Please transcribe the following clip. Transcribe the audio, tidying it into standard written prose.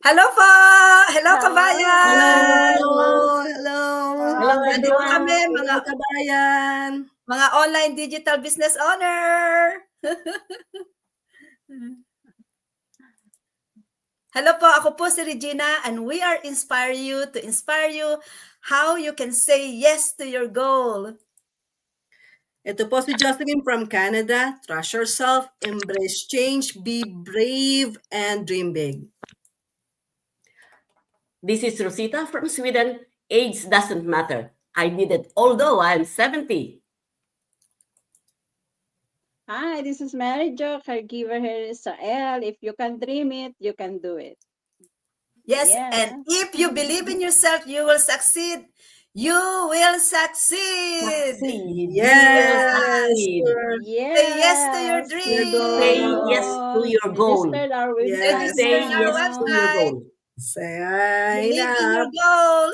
Hello po! Hello kabayan! Hello! Hello! Hello, Nandito everyone. kami Hello, kabayan! mga online digital business owner. Hello po, ako po si Regina and we are inspire you to inspire you how you can say yes to your goal. Ito po si Jocelyn from Canada. Trust yourself, embrace change, be brave, and dream big. This is Rosita from Sweden. Age doesn't matter. I did it although I'm 70. Hi, this is Mary Jo, caregiver here in Israel. If you can dream it, you can do it. Yes, Yeah. and if you believe in yourself, you will succeed. You will succeed. Yes! Yes. Say yes to your dream. Say yes to your goal. Register our Yes. website Say Register our yes to your website. goal. Say Believe in na. your goal.